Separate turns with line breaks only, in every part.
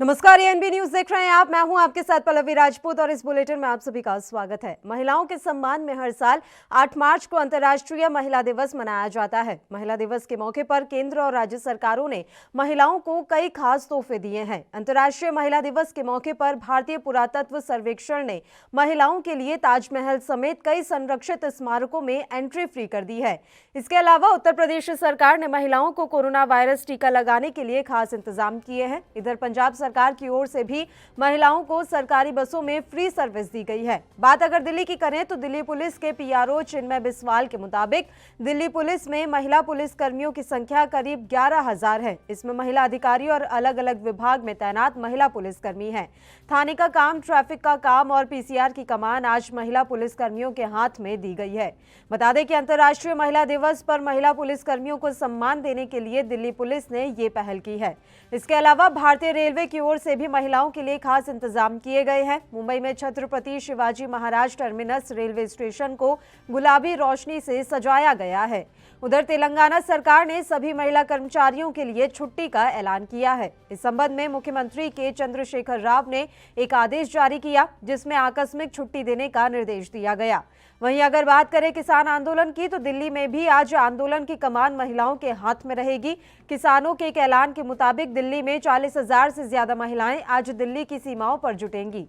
नमस्कार, ANB news देख रहे हैं आप। मैं हूं आपके साथ पल्लवी राजपूत और इस बुलेटिन में आप सभी का स्वागत है। महिलाओं के सम्मान में हर साल 8 मार्च को अंतर्राष्ट्रीय महिला दिवस मनाया जाता है। महिला दिवस के मौके पर केंद्र और राज्य सरकारों ने महिलाओं को कई खास तोहफे दिए हैं। अंतर्राष्ट्रीय महिला दिवस के मौके पर भारतीय पुरातत्व सर्वेक्षण ने महिलाओं के लिए ताजमहल समेत कई संरक्षित स्मारकों में एंट्री फ्री कर दी है। इसके अलावा उत्तर प्रदेश सरकार ने महिलाओं को कोरोना वायरस टीका लगाने के लिए खास इंतजाम किए हैं। इधर पंजाब सरकार की ओर से भी महिलाओं को सरकारी बसों में फ्री सर्विस दी गई है। बात अगर दिल्ली की करें तो दिल्ली पुलिस के पीआरओ चिन्मय बिस्वाल के मुताबिक दिल्ली पुलिस में महिला पुलिस कर्मियों की संख्या करीब 11,000 है। इसमें महिला अधिकारी और अलग अलग विभाग में तैनात महिला पुलिसकर्मी हैं। थाने का काम, ट्रैफिक का काम और पीसीआर की कमान आज महिला पुलिसकर्मियों के हाथ में दी गई है। बता दें कि अंतर्राष्ट्रीय महिला दिवस पर महिला पुलिसकर्मियों को सम्मान देने के लिए दिल्ली पुलिस ने ये पहल की है। इसके अलावा भारतीय रेलवे की ओर से भी महिलाओं के लिए खास इंतजाम किए गए हैं। मुंबई में Chhatrapati Shivaji Maharaj terminus railway station को गुलाबी रोशनी से सजाया गया है। उधर तेलंगाना सरकार ने सभी महिला कर्मचारियों के लिए छुट्टी का ऐलान किया है। इस संबंध में मुख्यमंत्री के चंद्रशेखर राव ने एक आदेश जारी किया, जिसमें आकस्मिक छुट्टी देने का निर्देश दिया गया। वहीं अगर बात करें किसान आंदोलन की, तो दिल्ली में भी आज आंदोलन की कमान महिलाओं के हाथ में रहेगी। किसानों के एक ऐलान के मुताबिक दिल्ली में 40,000 से ज्यादा महिलाएं आज दिल्ली की सीमाओं पर जुटेंगी।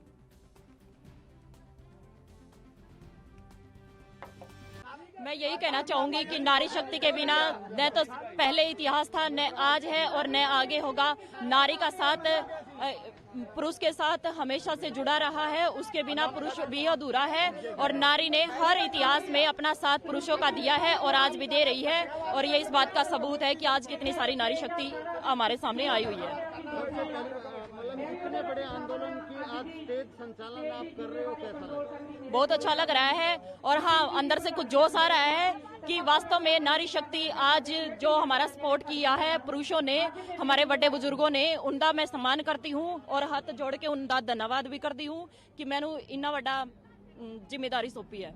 मैं यही कहना चाहूंगी कि नारी शक्ति के बिना न तो पहले इतिहास था, न आज है और न आगे होगा। नारी का साथ पुरुष के साथ हमेशा से जुड़ा रहा है, उसके बिना पुरुष भी अधूरा है और नारी ने हर इतिहास में अपना साथ पुरुषों का दिया है और आज भी दे रही है। और ये इस बात का सबूत है कि आज कितनी सारी नारी शक्ति हमारे सामने आई हुई है।
इतने बड़े आंदोलन की आज स्टेज संचालन आप कर रहे हो, कैसा लग रहा है?
बहुत अच्छा लग रहा है और हाँ, अंदर से कुछ जोश आ रहा है कि वास्तव में नारी शक्ति आज जो हमारा सपोर्ट किया है पुरुषों ने, हमारे बड़े बुजुर्गों ने, उनका मैं सम्मान करती हूँ और हाथ जोड़ के उनका धन्यवाद भी करती हूँ कि मैंने इतना बड़ा जिम्मेदारी सौंपी है।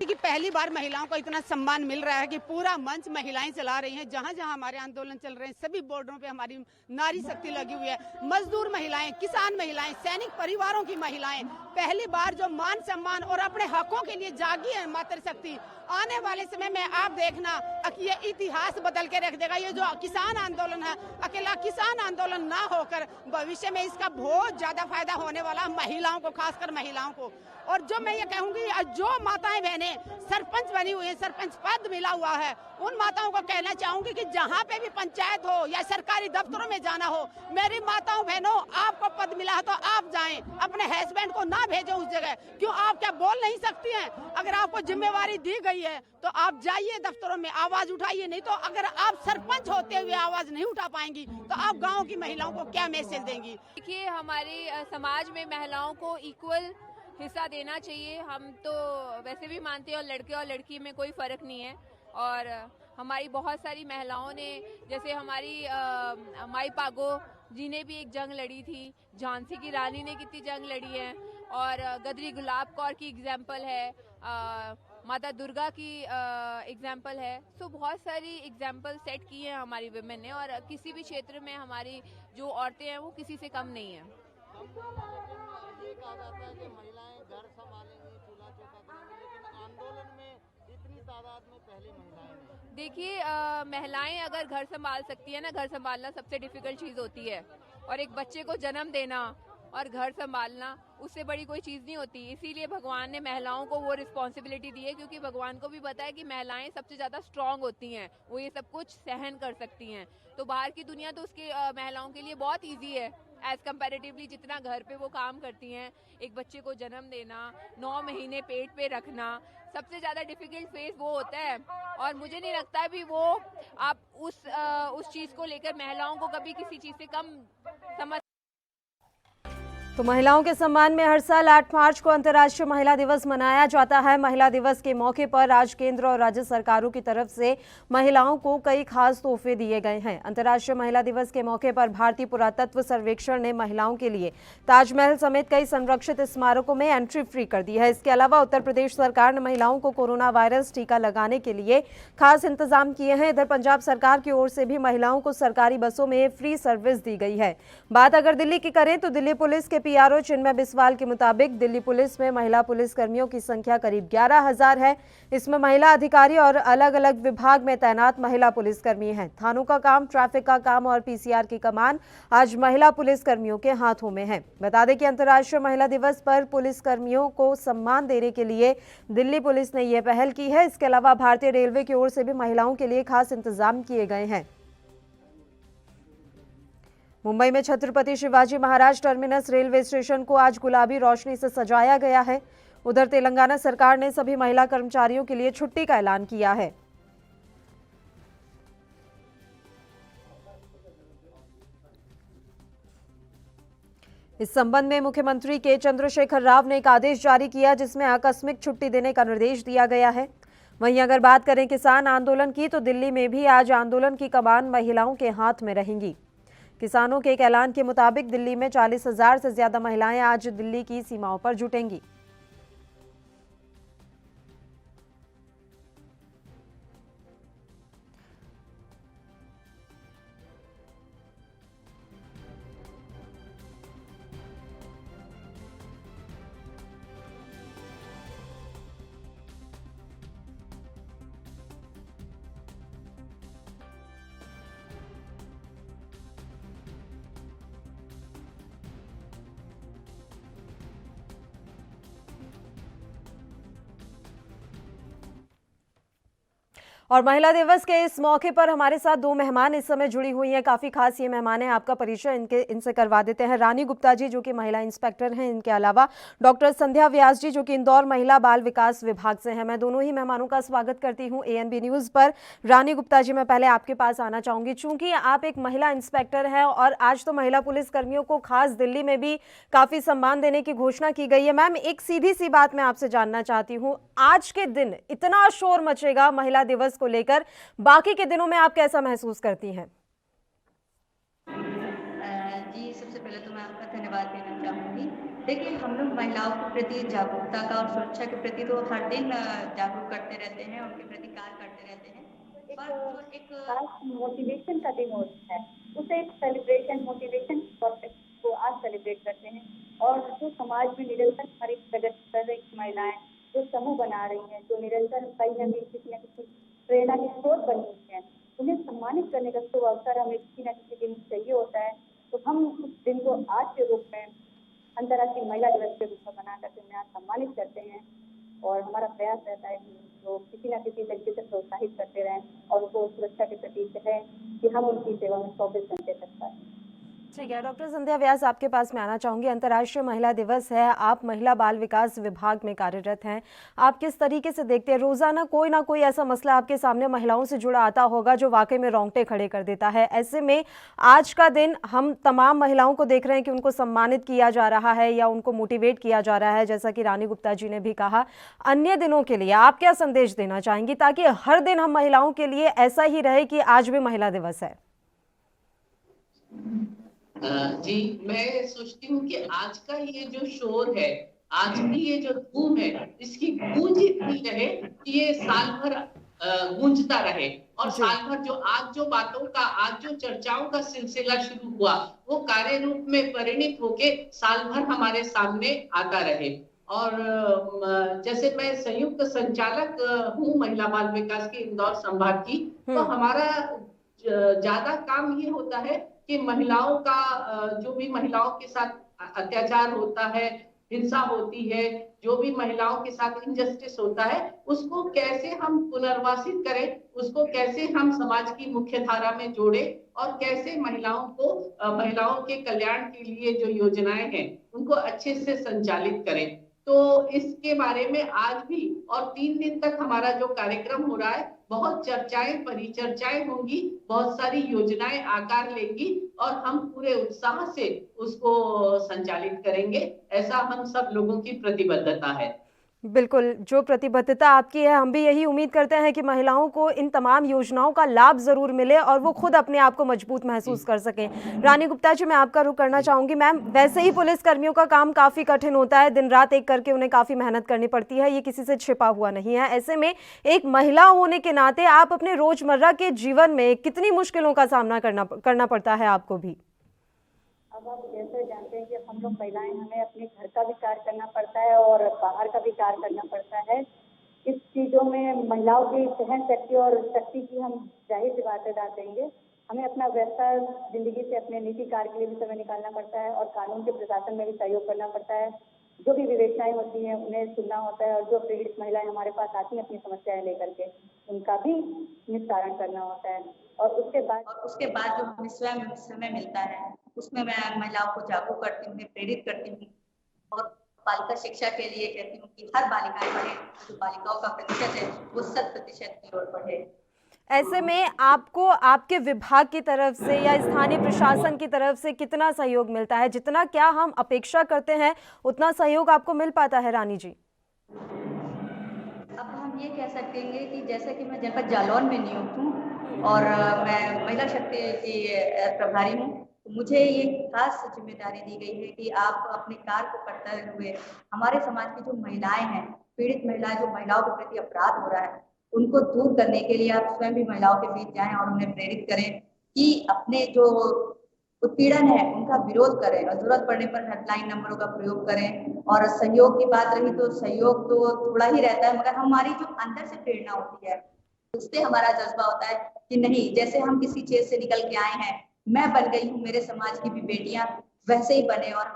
कि पहली बार महिलाओं को इतना सम्मान मिल रहा है कि पूरा मंच महिलाएं चला रही हैं। जहां जहां हमारे आंदोलन चल रहे हैं सभी बॉर्डरों पे हमारी नारी शक्ति लगी हुई है। मजदूर महिलाएं, किसान महिलाएं, सैनिक परिवारों की महिलाएं पहली बार जो मान सम्मान और अपने हकों के लिए जागी है मातृशक्ति। आने वाले समय में आप देखना कि ये इतिहास बदल के रख देगा। ये जो किसान आंदोलन है, अकेला किसान आंदोलन ना होकर भविष्य में इसका बहुत ज्यादा फायदा होने वाला महिलाओं को, खासकर महिलाओं को। और जो मैं ये कहूंगी, जो माताएं बहनें सरपंच बनी हुई है, सरपंच पद मिला हुआ है, उन माताओं को कहना चाहूंगी कि जहां पे भी पंचायत हो या सरकारी दफ्तरों में जाना हो, मेरी माताओं बहनों, आपको पद मिला है तो आप जाएं, अपने हस्बैंड को ना भेजो उस जगह। क्यों, आप क्या बोल नहीं सकती हैं? अगर आपको जिम्मेवारी दी गई है तो आप जाइए दफ्तरों में, आवाज उठाइए। नहीं तो अगर आप सरपंच होते हुए आवाज नहीं उठा पाएंगी तो आप गाँव की महिलाओं को क्या मैसेज देंगी?
देखिए, हमारे समाज में महिलाओं को इक्वल हिस्सा देना चाहिए। हम तो वैसे भी मानते हैं और लड़के और लड़की में कोई फर्क नहीं है। और हमारी बहुत सारी महिलाओं ने, जैसे हमारी माई पागो जी ने भी एक जंग लड़ी थी, झांसी की रानी ने कितनी जंग लड़ी है, और गदरी गुलाब कौर की एग्जाम्पल है, माता दुर्गा की एग्जाम्पल है। तो बहुत सारी एग्जाम्पल सेट की है हमारी वुमेन ने, और किसी भी क्षेत्र में हमारी जो औरतें हैं वो किसी से कम नहीं है।
ये कहा जाता है कि महिलाएं घर संभालेंगी, चूल्हा चौका करेंगी, लेकिन आंदोलन में इतनी तादाद में पहली महिलाएं नहीं।
देखिए, महिलाएं अगर घर संभाल सकती है ना, घर संभालना सबसे डिफिकल्ट चीज होती है, और एक बच्चे को जन्म देना और घर संभालना उससे बड़ी कोई चीज नहीं होती। इसीलिए भगवान ने महिलाओं को वो रिस्पॉन्सिबिलिटी दी है, क्योंकि भगवान को भी पता है कि महिलाएं सबसे ज्यादा स्ट्रांग होती हैं, वो ये सब कुछ सहन कर सकती हैं। तो बाहर की दुनिया तो उसके महिलाओं के लिए बहुत ईजी है एज कंपैरेटिवली, जितना घर पे वो काम करती हैं। एक बच्चे को जन्म देना, 9 महीने पेट पे रखना, सबसे ज्यादा डिफिकल्ट फेज वो होता है। और मुझे नहीं लगता है भी वो आप उस चीज को लेकर महिलाओं को कभी किसी चीज से कम समझ।
तो महिलाओं के सम्मान में हर साल 8 मार्च को अंतर्राष्ट्रीय महिला दिवस मनाया जाता है। महिला दिवस के मौके पर आज केंद्र और राज्य सरकारों की तरफ से महिलाओं को कई खास तोहफे दिए गए हैं। अंतर्राष्ट्रीय महिला दिवस के मौके पर भारतीय पुरातत्व सर्वेक्षण ने महिलाओं के लिए ताजमहल समेत कई संरक्षित स्मारकों में एंट्री फ्री कर दी है। इसके अलावा उत्तर प्रदेश सरकार ने महिलाओं को कोरोना वायरस टीका लगाने के लिए खास इंतजाम किए हैं। इधर पंजाब सरकार की ओर से भी महिलाओं को सरकारी बसों में फ्री सर्विस दी गई है। बात अगर दिल्ली की करें तो दिल्ली पुलिस के पीआरओ चिन्मय बिस्वाल के मुताबिक दिल्ली पुलिस में महिला पुलिस कर्मियों की संख्या करीब 11,000 है। इसमें महिला अधिकारी और अलग अलग विभाग में तैनात महिला पुलिसकर्मी हैं। थानों का काम, ट्रैफिक का काम और पीसीआर की कमान आज महिला पुलिस कर्मियों के हाथों में है। बता दें कि अंतर्राष्ट्रीय महिला दिवस पर पुलिस कर्मियों को सम्मान देने के लिए दिल्ली पुलिस ने यह पहल की है। इसके अलावा भारतीय रेलवे की ओर से भी महिलाओं के लिए खास इंतजाम किए गए हैं। मुंबई में Chhatrapati Shivaji Maharaj terminus railway station को आज गुलाबी रोशनी से सजाया गया है। उधर तेलंगाना सरकार ने सभी महिला कर्मचारियों के लिए छुट्टी का ऐलान किया है। इस संबंध में मुख्यमंत्री के चंद्रशेखर राव ने एक आदेश जारी किया जिसमें आकस्मिक छुट्टी देने का निर्देश दिया गया है। वहीं अगर बात करें किसान आंदोलन की तो दिल्ली में भी आज आंदोलन की कमान महिलाओं के हाथ में रहेंगी। किसानों के एक ऐलान के मुताबिक दिल्ली में 40,000 से ज्यादा महिलाएं आज दिल्ली की सीमाओं पर जुटेंगी। और महिला दिवस के इस मौके पर हमारे साथ दो मेहमान इस समय जुड़ी हुई हैं। काफी खास ये मेहमान हैं, आपका परिचय इनसे करवा देते हैं। रानी गुप्ता जी जो कि महिला इंस्पेक्टर हैं, इनके अलावा डॉक्टर संध्या व्यास जी जो कि इंदौर महिला बाल विकास विभाग से हैं। मैं दोनों ही मेहमानों का स्वागत करती हूँ ANB न्यूज पर। रानी गुप्ता जी, मैं पहले आपके पास आना चाहूंगी, चूंकि आप एक महिला इंस्पेक्टर हैं और आज तो महिला पुलिस कर्मियों को खास दिल्ली में भी काफी सम्मान देने की घोषणा की गई है। मैम, एक सीधी सी बात मैं आपसे जानना चाहती हूँ, आज के दिन इतना शोर मचेगा महिला दिवस को लेकर, बाकी के दिनों में आप कैसा महसूस करती हैं?
जी, सबसे पहले तो मैं आपका धन्यवाद देना चाहूँगी। देखिए, हम लोग महिलाओं के प्रति जागरूकता का और सुरक्षा के प्रति तो हर दिन जागरूक करते रहते हैं, उनके प्रति कार्य करते रहते हैं। पर जो एक मोटिवेशन का दिन होता है, उसे एक सेलिब्रेशन, मोटिवेशन को आज सेलिब्रेट करते हैं। और जो समाज में निरंतर हमारी प्रगति कर रही महिलाएं, जो समूह बना रही हैं, जो निरंतर कहीं न कहीं किसी न किसी प्रेरणा की स्रोत बनी हुई है, उन्हें सम्मानित करने का शुभ अवसर हमें किसी न किसी दिन चाहिए होता है। तो हम उस दिन को आज के रूप में अंतर्राष्ट्रीय महिला दिवस के रूप में बनाकर उन्हें आज सम्मानित करते हैं। और हमारा प्रयास रहता है कि वो किसी न किसी तरीके से प्रोत्साहित करते रहें और उनको सुरक्षा के प्रति कहें कि हम उनकी सेवा में 24 घंटे तक पाएं।
ठीक है, डॉक्टर संध्या व्यास, आपके पास मैं आना चाहूंगी। अंतर्राष्ट्रीय महिला दिवस है, आप महिला बाल विकास विभाग में कार्यरत हैं, आप किस तरीके से देखते हैं? रोजाना कोई ना कोई ऐसा मसला आपके सामने महिलाओं से जुड़ा आता होगा जो वाकई में रोंगटे खड़े कर देता है। ऐसे में आज का दिन हम तमाम महिलाओं को देख रहे हैं कि उनको सम्मानित किया जा रहा है या उनको मोटिवेट किया जा रहा है, जैसा कि रानी गुप्ता जी ने भी कहा। अन्य दिनों के लिए आप क्या संदेश देना चाहेंगी ताकि हर दिन हम महिलाओं के लिए ऐसा ही रहे कि आज भी महिला दिवस है?
जी, मैं सोचती हूँ कि आज का ये जो शोर है, आज की ये जो धूम है, इसकी गूंज इतनी रहे कि ये साल भर गूंजता रहे और साल भर जो बातों का, आज जो चर्चाओं का सिलसिला शुरू हुआ, वो कार्य रूप में परिणित होके साल भर हमारे सामने आता रहे। और जैसे मैं संयुक्त संचालक हूँ महिला बाल विकास की इंदौर संभाग की, तो हमारा ज्यादा काम ये होता है कि महिलाओं का, जो भी महिलाओं के साथ अत्याचार होता है, हिंसा होती है, जो भी महिलाओं के साथ इनजस्टिस होता है, उसको कैसे हम पुनर्वासित करें, उसको कैसे हम समाज की मुख्य धारा में जोड़े और कैसे महिलाओं के कल्याण के लिए जो योजनाएं हैं उनको अच्छे से संचालित करें। तो इसके बारे में आज भी और 3 दिन तक हमारा जो कार्यक्रम हो रहा है, बहुत चर्चाएं परिचर्चाएं होंगी, बहुत सारी योजनाएं आकार लेंगी और हम पूरे उत्साह से उसको संचालित करेंगे। ऐसा हम सब लोगों की प्रतिबद्धता है।
बिल्कुल, जो प्रतिबद्धता आपकी है, हम भी यही उम्मीद करते हैं कि महिलाओं को इन तमाम योजनाओं का लाभ ज़रूर मिले और वो खुद अपने आप को मजबूत महसूस कर सकें। रानी गुप्ता जी, मैं आपका रुख करना चाहूँगी। मैम, वैसे ही पुलिस कर्मियों का काम काफ़ी कठिन होता है, दिन रात एक करके उन्हें काफ़ी मेहनत करनी पड़ती है, ये किसी से छिपा हुआ नहीं है। ऐसे में एक महिला होने के नाते आप अपने रोज़मर्रा के जीवन में कितनी मुश्किलों का सामना करना पड़ता है आपको भी?
अब आप जैसे जानते हैं कि हम लोग महिलाएं, हमें अपने घर का भी कार्य करना पड़ता है और बाहर का भी कार्य करना पड़ता है। इस चीज़ों में महिलाओं की सहन शक्ति और शक्ति की हम जाहिर सी बात है देंगे। हमें अपना व्यस्त जिंदगी से अपने निजी कार्य के लिए भी समय निकालना पड़ता है और कानून के प्रशासन में भी सहयोग करना पड़ता है। जो भी विवेचनाएं होती हैं उन्हें सुनना होता है और जो पीड़ित महिलाएं हमारे पास आती हैं अपनी समस्याएं लेकर के, उनका भी निस्तारण करना होता है। और उसके बाद
जो हमें स्वयं समय मिलता है उसमें मैं महिलाओं को जागरूक करती हूँ, उन्हें प्रेरित करती हूँ और बालिका शिक्षा के लिए कहती हूँ कि हर बालिकाएं पढ़े, जो बालिकाओं का प्रतिशत है वो 100% की ओर बढ़े।
ऐसे में आपको आपके विभाग की तरफ से या स्थानीय प्रशासन की तरफ से कितना सहयोग मिलता है? जितना क्या हम अपेक्षा करते हैं उतना सहयोग आपको मिल पाता है रानी जी?
अब हम ये कह सकेंगे कि जैसा कि मैं जनपद जालौन में नियुक्त हूँ और मैं महिला शक्ति की प्रभारी हूँ, तो मुझे ये खास जिम्मेदारी दी गई है कि आप अपने कार्य को करते हुए हमारे समाज की जो महिलाएं हैं, पीड़ित महिलाएं, जो महिलाओं के प्रति अपराध हो रहा है, उनको दूर करने के लिए आप स्वयं भी महिलाओं के बीच जाएं और उन्हें प्रेरित करें कि अपने जो उत्पीड़न है उनका विरोध करें और जरूरत पड़ने पर हेल्पलाइन नंबरों का प्रयोग करें। और सहयोग की बात रही तो सहयोग तो थोड़ा ही रहता है, मगर हमारी जो अंदर से प्रेरणा होती है उससे हमारा जज्बा होता है कि नहीं, जैसे हम किसी चीज से निकल के आए हैं, मैं बन गई हूँ, मेरे समाज की भी बेटियां वैसे ही बने और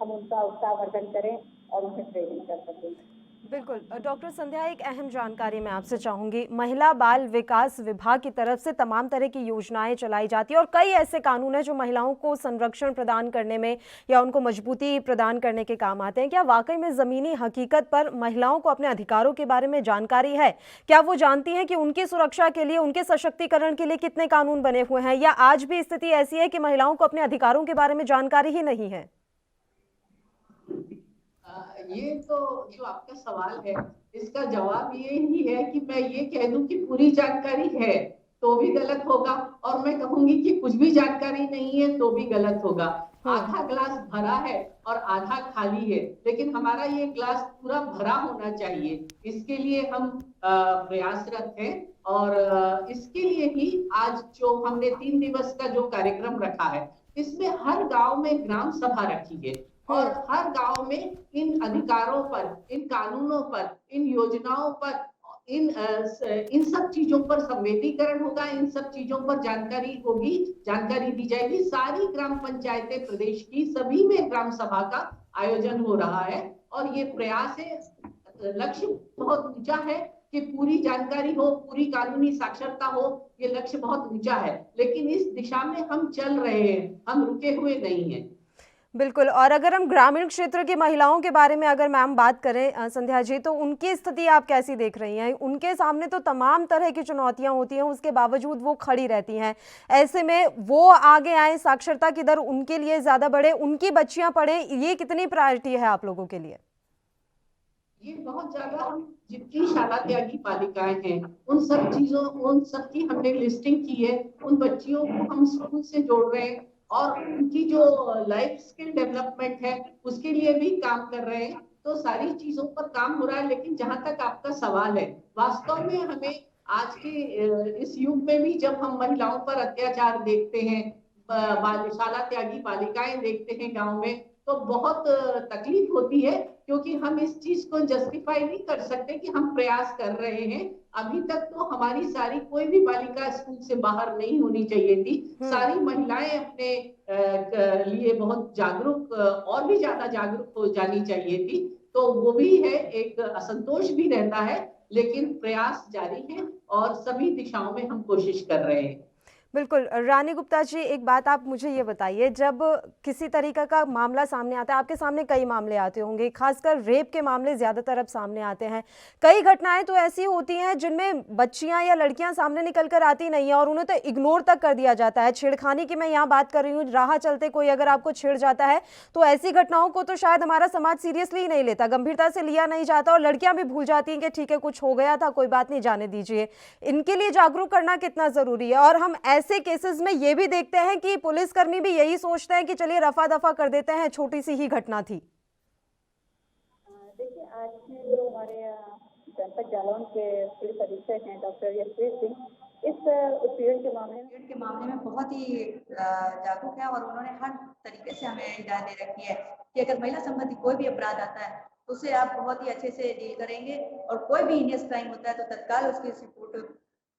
हम उनका उत्साहवर्धन करें और उन्हें प्रेरित कर सकें।
बिल्कुल। डॉक्टर संध्या, एक अहम जानकारी मैं आपसे चाहूँगी। महिला बाल विकास विभाग की तरफ से तमाम तरह की योजनाएं चलाई जाती है और कई ऐसे कानून हैं जो महिलाओं को संरक्षण प्रदान करने में या उनको मजबूती प्रदान करने के काम आते हैं। क्या वाकई में ज़मीनी हकीकत पर महिलाओं को अपने अधिकारों के बारे में जानकारी है? क्या वो जानती हैं कि उनकी सुरक्षा के लिए, उनके सशक्तिकरण के लिए कितने कानून बने हुए हैं, या आज भी स्थिति ऐसी है कि महिलाओं को अपने अधिकारों के बारे में जानकारी ही नहीं है?
ये तो जो आपका सवाल है, इसका जवाब ये ही है कि मैं ये कह दूं कि पूरी जानकारी है तो भी गलत होगा और मैं कहूंगी कि कुछ भी जानकारी नहीं है तो भी गलत होगा। आधा ग्लास भरा है और आधा खाली है, लेकिन हमारा ये ग्लास पूरा भरा होना चाहिए। इसके लिए हम प्रयासरत हैं और इसके लिए ही आज जो हमने 3 दिवस का जो कार्यक्रम रखा है, इसमें हर गांव में ग्राम सभा रखी है और हर गांव में इन अधिकारों पर, इन कानूनों पर, इन योजनाओं पर, इन सब चीजों पर संवेदीकरण होगा, इन सब चीजों पर जानकारी होगी, जानकारी दी जाएगी। सारी ग्राम पंचायतें प्रदेश की सभी में ग्राम सभा का आयोजन हो रहा है और ये प्रयास है, लक्ष्य बहुत ऊंचा है कि पूरी जानकारी हो, पूरी कानूनी साक्षरता हो। ये लक्ष्य बहुत ऊंचा है, लेकिन इस दिशा में हम चल रहे हैं, हम रुके हुए नहीं हैं।
बिल्कुल। और अगर हम ग्रामीण क्षेत्र की महिलाओं के बारे में अगर मैम बात करें संध्या जी, तो उनकी स्थिति आप कैसी देख रही हैं? उनके सामने तो तमाम तरह की चुनौतियां होती हैं, उसके बावजूद वो खड़ी रहती हैं। ऐसे में वो आगे आए, साक्षरता की दर उनके लिए ज़्यादा बढ़े, उनकी बच्चियां पढ़ें, ये कितनी प्रायोरिटी है आप लोगों के लिए?
ये बहुत ज्यादा, हम जितनी शाला त्यागी बालिकाएं हैं उन सब की हमने लिस्टिंग की है। उन बच्चियों को हम स्कूल से जोड़ रहे हैं और उनकी जो लाइफ स्किल डेवलपमेंट है उसके लिए भी काम कर रहे हैं। तो सारी चीजों पर काम हो रहा है। लेकिन जहां तक आपका सवाल है, वास्तव में हमें आज के इस युग में भी जब हम महिलाओं पर अत्याचार देखते हैं, शाला त्यागी बालिकाएं देखते हैं गांव में, तो बहुत तकलीफ होती है, क्योंकि हम इस चीज को जस्टिफाई नहीं कर सकते कि हम प्रयास कर रहे हैं। अभी तक तो हमारी सारी कोई भी बालिका स्कूल से बाहर नहीं होनी चाहिए थी। सारी महिलाएं अपने लिए बहुत जागरूक, और भी ज्यादा जागरूक हो जानी चाहिए थी। तो वो भी है, एक असंतोष भी रहता है, लेकिन प्रयास जारी है और सभी दिशाओं में हम कोशिश कर रहे हैं।
बिल्कुल। रानी गुप्ता जी, एक बात आप मुझे ये बताइए, जब किसी तरीके का मामला सामने आता है, आपके सामने कई मामले आते होंगे, खासकर रेप के मामले ज़्यादातर अब सामने आते हैं। कई घटनाएं तो ऐसी होती हैं जिनमें बच्चियां या लड़कियां सामने निकल कर आती नहीं है और उन्हें तो इग्नोर तक कर दिया जाता है। छेड़खानी की मैं यहाँ बात कर रही हूँ, राह चलते कोई अगर आपको छेड़ जाता है तो ऐसी घटनाओं को तो शायद हमारा समाज सीरियसली ही नहीं लेता, गंभीरता से लिया नहीं जाता और लड़कियां भी भूल जाती हैं कि ठीक है, कुछ हो गया था, कोई बात नहीं, जाने दीजिए। इनके लिए जागरूक करना कितना जरूरी है। और हम ऐसे केसेस में ये भी देखते हैं कि पुलिसकर्मी भी यही सोचते हैं कि चलिए रफा दफा कर देते हैं, छोटी सी ही घटना थी।
देखिए, आज के जो हमारे जनपद जालौन के पुलिस अधीक्षक हैं डॉक्टर यशवीर सिंह, इस उत्पीड़न के मामले में बहुत ही जागरूक है और उन्होंने हर तरीके से हमें हिदायत दे रखी है कि अगर महिला संबंधी कोई भी अपराध आता है तो उसे आप बहुत ही अच्छे से डील करेंगे और कोई भी हीनियस क्राइम होता है तो तत्काल उसकी रिपोर्ट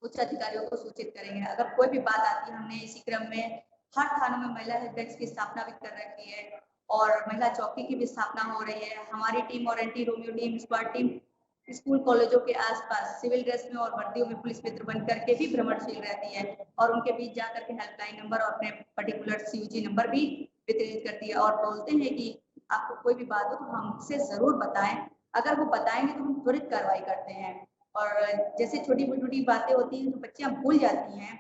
उच्च अधिकारियों को सूचित करेंगे। अगर कोई भी बात आती है, हमने इसी क्रम में हर थानों में महिला हेल्प डेस्क की स्थापना भी कर रखी है और महिला चौकी की भी स्थापना हो रही है। हमारी टीम और anti Romeo team, squad team school कॉलेजों के आसपास सिविल ड्रेस में और वर्दियों में पुलिस मित्र बन करके भी भ्रमणशील रहती है और उनके बीच जाकर के हेल्पलाइन नंबर और अपने पर्टिकुलर CUG नंबर भी वितरित करती है और बोलते हैं कि आपको कोई भी बात हो तो हमसे जरूर बताएं। अगर वो बताएंगे तो हम त्वरित कार्रवाई करते हैं। और जैसे छोटी छोटी बातें होती हैं तो बच्चियां भूल जाती हैं।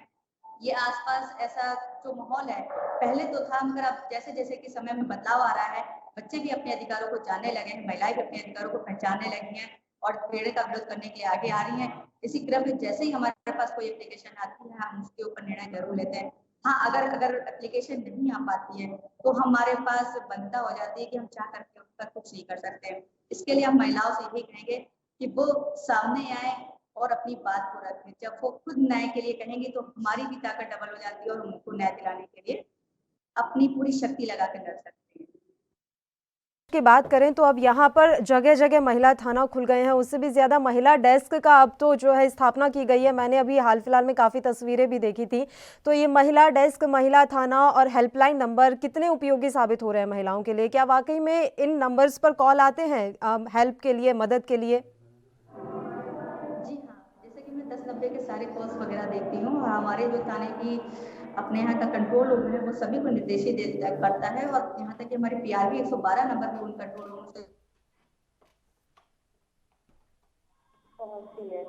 ये आसपास ऐसा जो माहौल है पहले तो था, मगर अब जैसे जैसे कि समय में बदलाव आ रहा है, बच्चे भी अपने अधिकारों को जानने लगे हैं, महिलाएं भी अपने अधिकारों को पहचानने लगी हैं और पीड़ित का विरोध करने के लिए आगे आ रही हैं। इसी क्रम में जैसे ही हमारे पास कोई एप्लीकेशन आती है, हम उसके ऊपर निर्णय जरूर लेते हैं। हाँ, अगर एप्लीकेशन नहीं आ पाती है तो हमारे पास बनता हो जाती है कि हम चाह करके उस पर कुछ नहीं कर सकते। इसके लिए हम महिलाओं से यही कहेंगे कि वो सामने आए और अपनी बात को रखें। जब वो खुद न्याय के लिए कहेंगे तो हमारी भी ताकत डबल हो जाती है और हम उनको न्याय दिलाने के लिए अपनी पूरी शक्ति लगा कर लड़ सकते हैं।
की बात करें तो अब यहाँ पर जगह जगह महिला थाना खुल गए हैं, उससे भी ज़्यादा महिला डेस्क का अब तो जो है स्थापना की गई है। मैंने अभी हाल फिलहाल में काफ़ी तस्वीरें भी देखी थी। तो ये महिला डेस्क, महिला थाना और हेल्पलाइन नंबर कितने उपयोगी साबित हो रहे हैं महिलाओं के लिए? क्या वाकई में इन नंबर्स पर कॉल आते हैं हेल्प के लिए, मदद के लिए?
जी हाँ, जैसे कि मैं 1090 के सारे कॉल्स वगैरह देखती हूँ और हमारे जो थाने की अपने यहाँ का कंट्रोल रूम है वो सभी को निर्देशित करता है और यहाँ तक कि हमारे PRV 112 नंबर भी उन कंट्रोल रूम से पहुँचती है।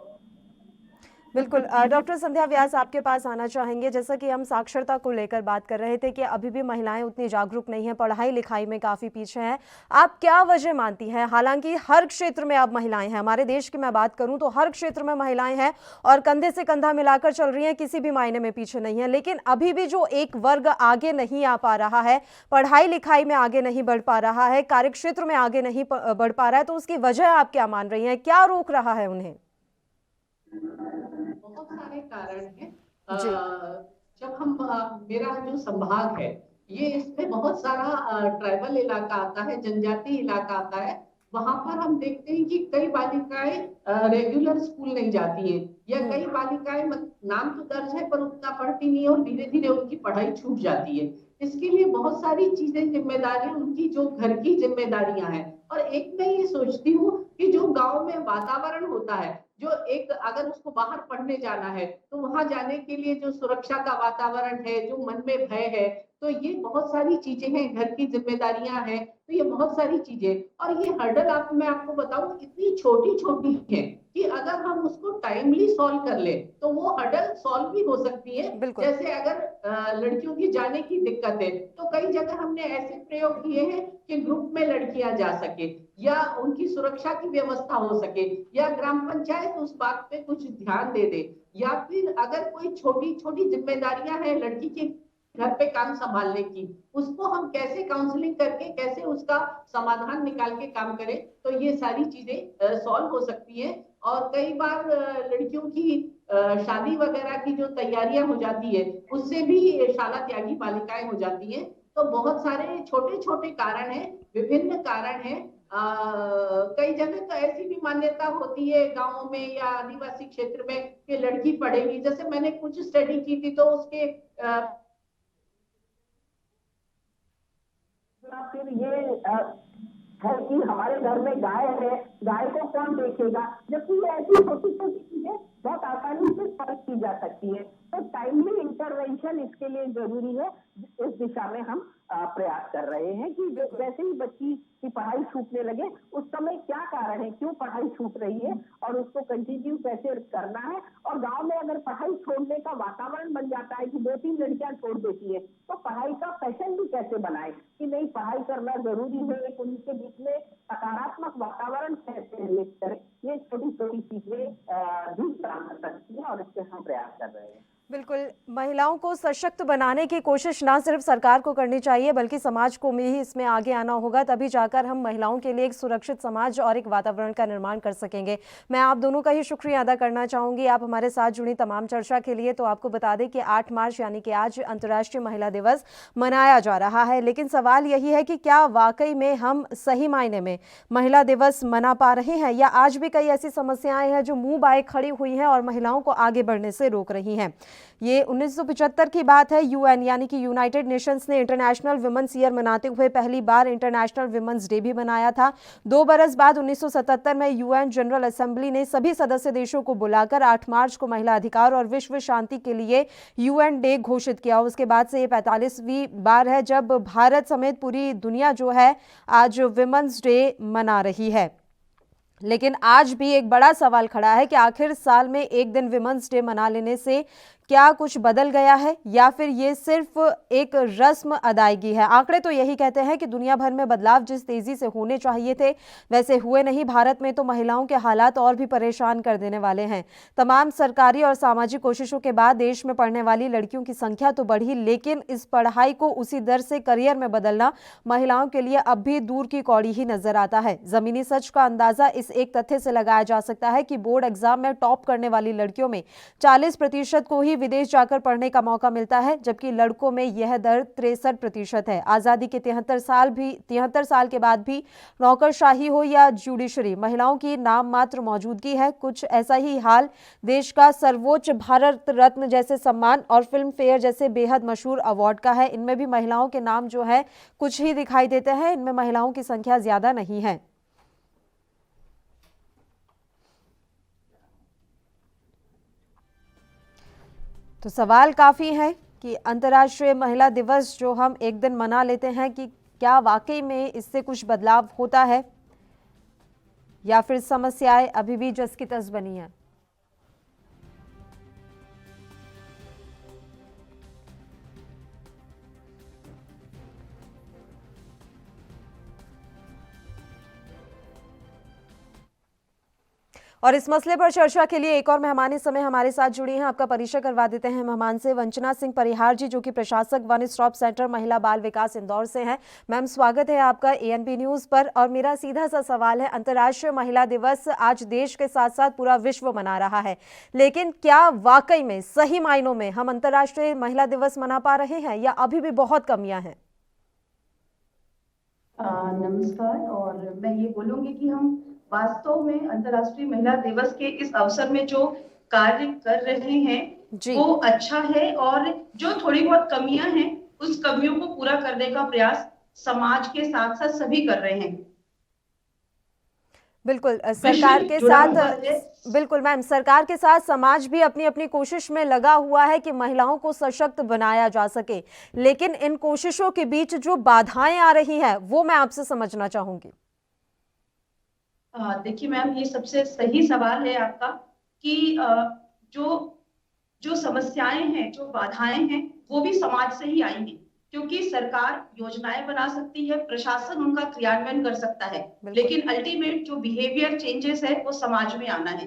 बिल्कुल। डॉक्टर संध्या व्यास, आपके पास आना चाहेंगे। जैसा कि हम साक्षरता को लेकर बात कर रहे थे कि अभी भी महिलाएं उतनी जागरूक नहीं हैं, पढ़ाई लिखाई में काफ़ी पीछे हैं। आप क्या वजह मानती हैं? हालांकि हर क्षेत्र में अब महिलाएं हैं, हमारे देश की मैं बात करूं तो हर क्षेत्र में महिलाएं हैं और कंधे से कंधा मिलाकर चल रही हैं, किसी भी मायने में पीछे नहीं है। लेकिन अभी भी जो एक वर्ग आगे नहीं आ पा रहा है, पढ़ाई लिखाई में आगे नहीं बढ़ पा रहा है, कार्यक्षेत्र में आगे नहीं बढ़ पा रहा है, तो उसकी वजह आप क्या मान रही हैं? क्या रोक रहा है उन्हें?
बहुत सारे कारण हैं। जब हम मेरा जो संभाग है ये, इसमें बहुत सारा ट्राइबल इलाका आता है, जनजाति इलाका आता है। वहां पर हम देखते हैं कि कई बालिकाएं रेगुलर स्कूल नहीं जाती हैं या कई बालिकाएं नाम तो दर्ज है पर उतना पढ़ती नहीं और धीरे धीरे उनकी पढ़ाई छूट जाती है। इसके लिए बहुत सारी चीजें, जिम्मेदारियां उनकी जो घर की जिम्मेदारियां हैं। और एक मैं ये सोचती हूँ कि जो गांव में वातावरण होता है, जो एक अगर उसको बाहर पढ़ने जाना है तो वहां जाने के लिए जो सुरक्षा का वातावरण है, जो मन में भय है, तो ये बहुत सारी चीजें हैं, घर की जिम्मेदारियां हैं, तो ये बहुत सारी चीजें। और ये हर्डल मैं आपको बताऊं इतनी छोटी छोटी है कि अगर हम उसको टाइमली सॉल्व कर ले तो वो हर्डल सॉल्व भी हो सकती है। जैसे अगर लड़कियों की जाने की दिक्कत है तो कई जगह हमने ऐसे प्रयोग किए हैं कि ग्रुप में लड़कियां जा सके या उनकी सुरक्षा की व्यवस्था हो सके या ग्राम पंचायत उस बात पे कुछ ध्यान दे दे, या फिर अगर कोई छोटी छोटी जिम्मेदारियां हैं लड़की के घर पे काम संभालने की, उसको हम कैसे काउंसलिंग करके कैसे उसका समाधान निकाल के काम करें, तो ये सारी चीजें सॉल्व हो सकती है। और कई बार लड़कियों की शादी वगैरह की जो तैयारियां हो जाती है उससे भी शाला त्यागी बालिकाएं हो जाती हैं। तो बहुत सारे छोटे छोटे कारण हैं, विभिन्न कारण हैं। कई जगह तो ऐसी भी मान्यता होती है गांवों में या आदिवासी क्षेत्र में कि लड़की पढ़ेगी। जैसे मैंने कुछ स्टडी की थी तो उसके
फिर ये है कि हमारे घर में गाय है, गाय को कौन देखेगा, जबकि ये ऐसी छोटी छोटी चीजें बहुत आसानी से सॉल्व की जा सकती है। तो टाइमली इंटरवेंशन इसके लिए जरूरी है। इस दिशा में हम प्रयास कर रहे हैं कि जैसे ही बच्ची की पढ़ाई छूटने लगे उस समय क्या कारण है, क्यों पढ़ाई छूट रही है और उसको कंटिन्यू कैसे करना है। और गांव में अगर पढ़ाई छोड़ने का वातावरण बन जाता है कि 2-3 लड़कियां छोड़ देती है, तो पढ़ाई का पैशन भी कैसे बनाए कि नहीं पढ़ाई करना जरूरी है, एक उनके बीच में सकारात्मक वातावरण कैसे क्रिएट करें, ये छोटी छोटी चीजें भी काम कर सकती है और इससे हम प्रयास कर रहे हैं।
बिल्कुल, महिलाओं को सशक्त बनाने की कोशिश ना सिर्फ सरकार को करनी चाहिए बल्कि समाज को भी इसमें आगे आना होगा, तभी जाकर हम महिलाओं के लिए एक सुरक्षित समाज और एक वातावरण का निर्माण कर सकेंगे। मैं आप दोनों का ही शुक्रिया अदा करना चाहूंगी आप हमारे साथ जुड़ी तमाम चर्चा के लिए। तो आपको बता दें कि 8 मार्च यानी कि आज अंतर्राष्ट्रीय महिला दिवस मनाया जा रहा है, लेकिन सवाल यही है कि क्या वाकई में हम सही मायने में महिला दिवस मना पा रहे हैं या आज भी कई ऐसी समस्याएं हैं जो मुंह बाए खड़ी हुई हैं और महिलाओं को आगे बढ़ने से रोक रही हैं। ये 1975 की बात है। यूएन यानी कि यूनाइटेड नेशंस ने इंटरनेशनल विमेंस ईयर मनाते हुए पहली बार इंटरनेशनल विमेंस डे भी मनाया था। 2 बरस बाद 1977 में यूएन जनरल असेंबली ने सभी सदस्य देशों को बुलाकर 8 मार्च को महिला अधिकार और विश्व शांति के लिए यूएन डे घोषित किया। उसके बाद से ये 45वीं बार है जब भारत समेत पूरी दुनिया जो है आज विमेंस डे मना रही है। लेकिन आज भी एक बड़ा सवाल खड़ा है कि आखिर साल में एक दिन विमेंस डे मना लेने से क्या कुछ बदल गया है या फिर ये सिर्फ एक रस्म अदायगी है। आंकड़े तो यही कहते हैं कि दुनिया भर में बदलाव जिस तेजी से होने चाहिए थे वैसे हुए नहीं। भारत में तो महिलाओं के हालात और भी परेशान कर देने वाले हैं। तमाम सरकारी और सामाजिक कोशिशों के बाद देश में पढ़ने वाली लड़कियों की संख्या तो बढ़ी, लेकिन इस पढ़ाई को उसी दर से करियर में बदलना महिलाओं के लिए अब भी दूर की कौड़ी ही नजर आता है। जमीनी सच का अंदाजा इस एक तथ्य से लगाया जा सकता है कि बोर्ड एग्जाम में टॉप करने वाली लड़कियों में 40% को ही विदेश जाकर पढ़ने का मौका मिलता है, जबकि लड़कों में यह दर 63% है। आजादी के 73 साल के बाद भी नौकरशाही हो या जुडिशरी, महिलाओं की नाम मात्र मौजूदगी है। कुछ ऐसा ही हाल देश का सर्वोच्च भारत रत्न जैसे सम्मान और फिल्म फेयर जैसे बेहद मशहूर अवार्ड का है। इनमें भी महिलाओं के नाम जो है कुछ ही दिखाई देते हैं, इनमें महिलाओं की संख्या ज्यादा नहीं है। तो सवाल काफ़ी है कि अंतर्राष्ट्रीय महिला दिवस जो हम एक दिन मना लेते हैं कि क्या वाकई में इससे कुछ बदलाव होता है या फिर समस्याएं अभी भी जस की तस बनी हैं। और इस मसले पर चर्चा के लिए एक और मेहमान इस समय हमारे साथ जुड़ी हैं। आपका परिचय करवा देते हैं मेहमान से। वंचना सिंह परिहार जी जो कि प्रशासक वन स्टॉप सेंटर महिला बाल विकास इंदौर से हैं। मैम स्वागत है आपका एएनपी न्यूज पर। और मेरा सीधा सा सवाल है, अंतर्राष्ट्रीय महिला दिवस आज देश के साथ साथ पूरा विश्व मना रहा है, लेकिन क्या वाकई में सही मायनों में हम अंतर्राष्ट्रीय महिला दिवस मना पा रहे हैं या अभी भी बहुत कमियां हैं?
नमस्कार। और मैं ये बोलूंगी कि हम वास्तव में अंतर्राष्ट्रीय महिला दिवस के इस अवसर में जो कार्य कर रहे हैं वो अच्छा है, और जो थोड़ी बहुत कमियां हैं उस कमियों को पूरा करने का प्रयास समाज के साथ साथ सभी कर रहे हैं।
बिल्कुल, सरकार के साथ, बिल्कुल मैम, सरकार के साथ समाज भी अपनी अपनी कोशिश में लगा हुआ है कि महिलाओं को सशक्त बनाया जा सके, लेकिन इन कोशिशों के बीच जो बाधाएं आ रही हैं वो मैं आपसे समझना चाहूंगी।
देखिए मैम, ये सबसे सही सवाल है आपका कि जो समस्याएं हैं, जो बाधाएं हैं वो भी समाज से ही आएंगी, क्योंकि सरकार योजनाएं बना सकती है, प्रशासन उनका क्रियान्वयन कर सकता है, लेकिन अल्टीमेट जो बिहेवियर चेंजेस है वो समाज में आना है।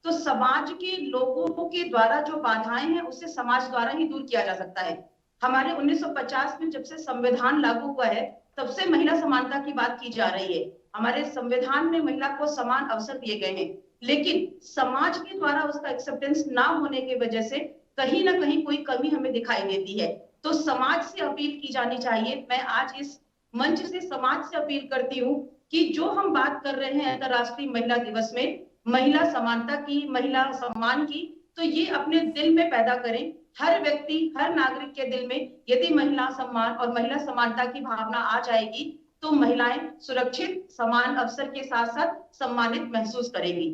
तो समाज के लोगों के द्वारा जो बाधाएं हैं उसे समाज द्वारा ही दूर किया जा सकता है। हमारे 1950 में जब से संविधान लागू हुआ है तब से महिला समानता की बात की जा रही है। हमारे संविधान में महिला को समान अवसर दिए गए हैं, लेकिन समाज के द्वारा उसका एक्सेप्टेंस ना होने की वजह से कहीं ना कहीं कोई कमी हमें दिखाई देती है। तो समाज से अपील की जानी चाहिए। मैं आज इस मंच से समाज से अपील करती हूँ कि जो हम बात कर रहे हैं अंतर्राष्ट्रीय महिला दिवस में, महिला समानता की, महिला सम्मान की, तो ये अपने दिल में पैदा करें। हर व्यक्ति, हर नागरिक के दिल में यदि महिला सम्मान और महिला समानता की भावना आ जाएगी तो महिलाएं सुरक्षित, समान अवसर के साथ साथ सम्मानित महसूस करेंगी।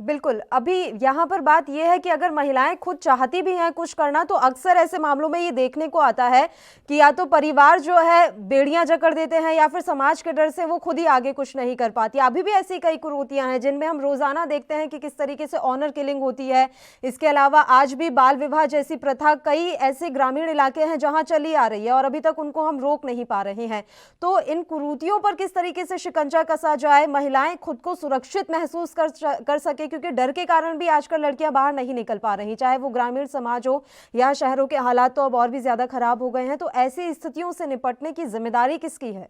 बिल्कुल, अभी यहाँ पर बात यह है कि अगर महिलाएं खुद चाहती भी हैं कुछ करना, तो अक्सर ऐसे मामलों में ये देखने को आता है कि या तो परिवार जो है बेड़ियां जकड़ देते हैं, या फिर समाज के डर से वो खुद ही आगे कुछ नहीं कर पाती। अभी भी ऐसी कई कुरीतियां हैं जिनमें हम रोजाना देखते हैं कि किस तरीके से ऑनर किलिंग होती है। इसके अलावा आज भी बाल विवाह जैसी प्रथा कई ऐसे ग्रामीण इलाके हैं जहाँ चली आ रही है और अभी तक उनको हम रोक नहीं पा रहे हैं। तो इन कुरीतियों पर किस तरीके से शिकंजा कसा जाए, महिलाएं खुद को सुरक्षित महसूस कर सके, क्योंकि डर के कारण भी आजकल लड़कियां बाहर नहीं निकल पा रही, चाहे वो ग्रामीण समाज हो या शहरों के हालात तो अब और भी ज्यादा खराब हो गए हैं। तो ऐसी स्थितियों से निपटने की जिम्मेदारी किसकी है?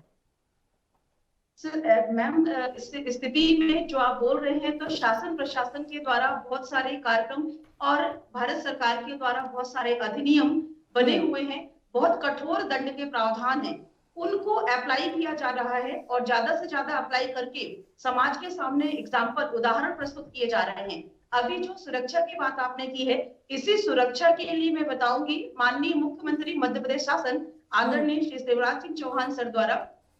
मैम, इस स्थिति में जो आप बोल रहे हैं, तो शासन प्रशासन के द्वारा बहुत सारे कार्यक्रम और भारत सरकार के द्वारा बहुत सारे अधिनियम बने हुए हैं, बहुत कठोर दंड के प्रावधान हैं, उनको अप्लाई किया जा रहा है और ज्यादा से ज्यादा अप्लाई करके समाज के सामने एग्जाम्पल, उदाहरण प्रस्तुत किए जा रहे हैं। अभी जो सुरक्षा की बात आपने की है, इसी सुरक्षा के लिए मैं बताऊंगी, माननीय मुख्यमंत्री मध्य प्रदेश शासन आदरणीय श्री शिवराज सिंह चौहान सर द्वारा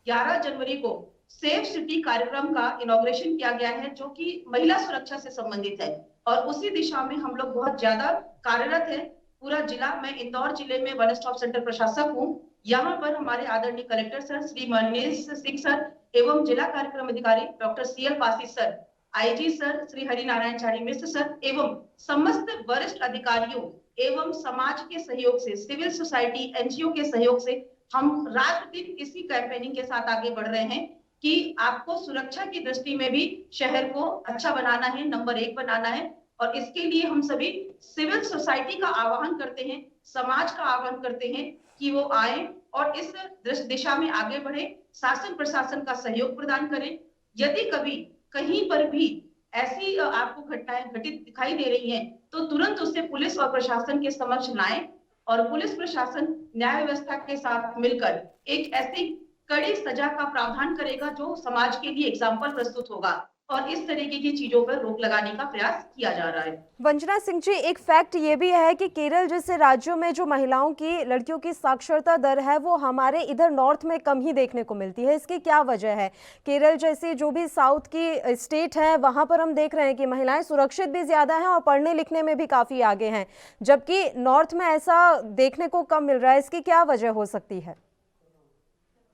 11 जनवरी को सेफ सिटी कार्यक्रम का इनॉग्रेशन किया गया है, जो कि महिला सुरक्षा से संबंधित है और उसी दिशा में हम लोग बहुत ज्यादा कार्यरत है। पूरा जिला, मैं इंदौर जिले में वन स्टॉप सेंटर प्रशासक हूँ। यहाँ पर हमारे आदरणीय collector sir Shri Manish Singh sir एवं जिला कार्यक्रम अधिकारी doctor CL Pasi sir, IG sir Shri Harinarayan Chari Mishra sir एवं समस्त वरिष्ठ अधिकारियों एवं समाज के सहयोग से, सिविल सोसाइटी NGO के सहयोग से हम रात दिन इसी कैंपेनिंग के साथ आगे बढ़ रहे हैं कि आपको सुरक्षा की दृष्टि में भी शहर को अच्छा बनाना है, नंबर 1 बनाना है। और इसके लिए हम सभी सिविल सोसाइटी का आह्वान करते हैं, समाज का आह्वान करते हैं कि वो आए और इस दिशा में आगे बढ़े, शासन प्रशासन का सहयोग प्रदान करें। यदि कभी कहीं पर भी ऐसी आपको घटनाएं घटित दिखाई दे रही हैं, तो तुरंत उसे पुलिस और प्रशासन के समक्ष लाएं और पुलिस प्रशासन न्याय व्यवस्था के साथ मिलकर एक ऐसी कड़ी सजा का प्रावधान करेगा जो समाज के लिए एग्जाम्पल प्रस्तुत होगा और इस तरीके की चीजों पर रोक लगाने का प्रयास किया जा रहा है।
वंजना सिंह जी, एक फैक्ट ये भी है कि केरल जैसे राज्यों में जो महिलाओं की, लड़कियों की साक्षरता दर है वो हमारे इधर नॉर्थ में कम ही देखने को मिलती है। इसकी क्या वजह है? केरल जैसी जो भी साउथ की स्टेट है वहां पर हम देख रहे हैं कि महिलाएं सुरक्षित भी ज्यादा हैं और पढ़ने लिखने में भी काफी आगे हैं, जबकि नॉर्थ में ऐसा देखने को कम मिल रहा है। इसकी क्या वजह हो सकती है?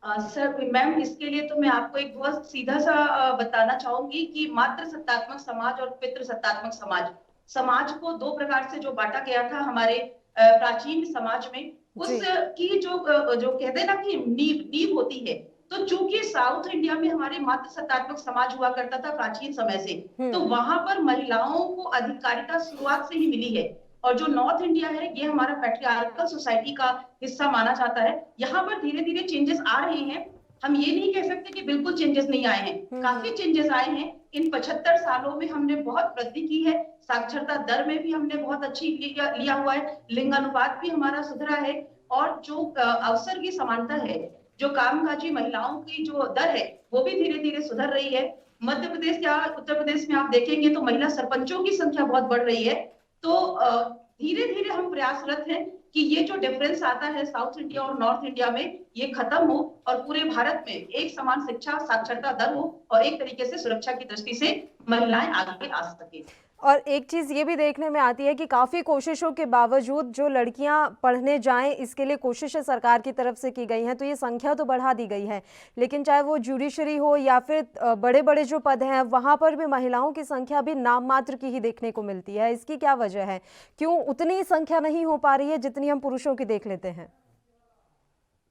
सर मैम, इसके लिए तो मैं आपको एक बहुत सीधा सा बताना चाहूंगी कि मातृ सत्तात्मक समाज और पितृ सत्तात्मक समाज को 2 प्रकार से जो बांटा गया था हमारे प्राचीन समाज में, उसकी जो कहते हैं ना कि नींव होती है, तो चूंकि साउथ इंडिया में हमारे मातृ सत्तात्मक समाज हुआ करता था प्राचीन समय से, तो वहां पर महिलाओं को अधिकारिता शुरुआत से ही मिली है। और जो नॉर्थ इंडिया है, ये हमारा पैट्रियार्कल सोसाइटी का हिस्सा माना जाता है। यहाँ पर धीरे धीरे चेंजेस आ रहे हैं, हम ये नहीं कह सकते कि बिल्कुल चेंजेस नहीं आए हैं, काफी चेंजेस आए हैं। इन 75 सालों में हमने बहुत वृद्धि की है, साक्षरता दर में भी हमने बहुत अच्छी लिया हुआ है, लिंगानुपात भी हमारा सुधरा है और जो अवसर की समानता है, जो कामकाजी महिलाओं की जो दर है, वो भी धीरे धीरे सुधर रही है। मध्य प्रदेश या उत्तर प्रदेश में आप देखेंगे तो महिला सरपंचों की संख्या बहुत बढ़ रही है। तो धीरे धीरे हम प्रयासरत हैं कि ये जो डिफरेंस आता है साउथ इंडिया और नॉर्थ इंडिया में, ये खत्म हो और पूरे भारत में एक समान शिक्षा साक्षरता दर हो और एक तरीके से सुरक्षा की दृष्टि से महिलाएं आगे आ सके।
और एक चीज़ ये भी देखने में आती है कि काफ़ी कोशिशों के बावजूद जो लड़कियां पढ़ने जाएं, इसके लिए कोशिशें सरकार की तरफ से की गई हैं, तो ये संख्या तो बढ़ा दी गई है, लेकिन चाहे वो जुडिशरी हो या फिर बड़े बड़े जो पद हैं वहाँ पर भी महिलाओं की संख्या भी नाम मात्र की ही देखने को मिलती है। इसकी क्या वजह है? क्यों उतनी संख्या नहीं हो पा रही है जितनी हम पुरुषों की देख लेते हैं?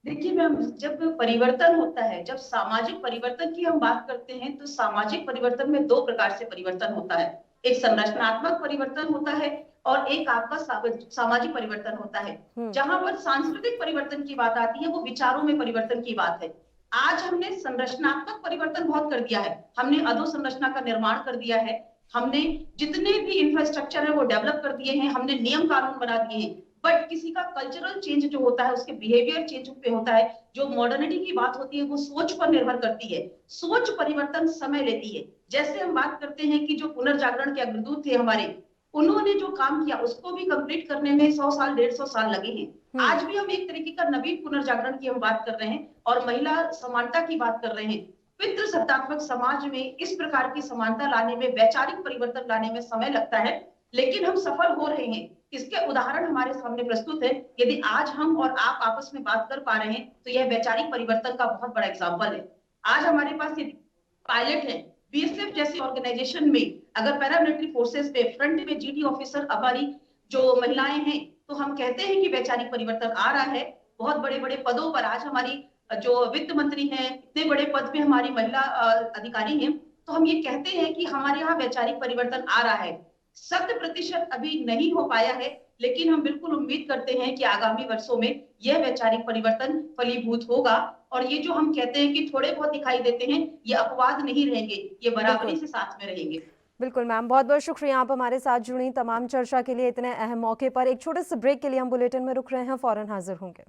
देखिए मैम, जब परिवर्तन होता है, जब सामाजिक परिवर्तन की हम बात करते हैं, तो सामाजिक परिवर्तन में 2 प्रकार से परिवर्तन होता है। एक संरचनात्मक परिवर्तन होता है और एक आपका सामाजिक परिवर्तन होता है। जहां पर सांस्कृतिक परिवर्तन की बात आती है, वो विचारों में परिवर्तन की बात है। आज हमने संरचनात्मक परिवर्तन बहुत कर दिया है, हमने अधोसंरचना का निर्माण कर दिया है, हमने जितने भी इंफ्रास्ट्रक्चर है वो डेवलप कर दिए हैं, हमने नियम कानून बना दिए हैं, बट किसी का कल्चरल चेंज जो होता है, उसके बिहेवियर चेंज पे होता है। जो मॉडर्निटी की बात होती है वो सोच पर निर्भर करती है। सोच परिवर्तन समय लेती है। जैसे हम बात करते हैं कि जो पुनर्जागरण के अग्रदूत थे हमारे, उन्होंने जो काम किया उसको भी कंप्लीट करने में 100 साल 150 साल लगे हैं। आज भी हम एक तरीके का नवीन पुनर्जागरण की हम बात कर रहे हैं और महिला समानता की बात कर रहे हैं। पितृसत्तात्मक समाज में इस प्रकार की समानता लाने में, वैचारिक परिवर्तन लाने में समय लगता है, लेकिन हम सफल हो रहे हैं। इसके उदाहरण हमारे सामने प्रस्तुत है। यदि आज हम और आप आपस में बात कर पा रहे हैं तो यह वैचारिक परिवर्तन का बहुत बड़ा एग्जाम्पल है। आज हमारे पास पायलट है, बीएसएफ जैसी ऑर्गेनाइजेशन में अगर पैरामिलिट्री फोर्सेस पे फ्रंट में जीडी ऑफिसर हमारी जो महिलाएं हैं, तो हम कहते हैं कि वैचारिक परिवर्तन आ रहा है। बहुत बड़े बड़े पदों पर आज हमारी जो वित्त मंत्री हैं, इतने बड़े पद पे हमारी महिला अधिकारी हैं, तो हम ये कहते हैं कि हमारे यहाँ वैचारिक परिवर्तन आ रहा है। 100% अभी नहीं हो पाया है, लेकिन हम बिल्कुल उम्मीद करते हैं कि आगामी वर्षों में यह वैचारिक परिवर्तन फलीभूत होगा और ये जो हम कहते हैं कि थोड़े बहुत दिखाई देते हैं, ये अपवाद नहीं रहेंगे, ये बराबरी से साथ में रहेंगे।
बिल्कुल मैम, बहुत बहुत शुक्रिया आप हमारे साथ जुड़ी तमाम चर्चा के लिए इतने अहम मौके पर। एक छोटे से ब्रेक के लिए हम बुलेटिन में रुक रहे हैं, फौरन हाजिर होंगे।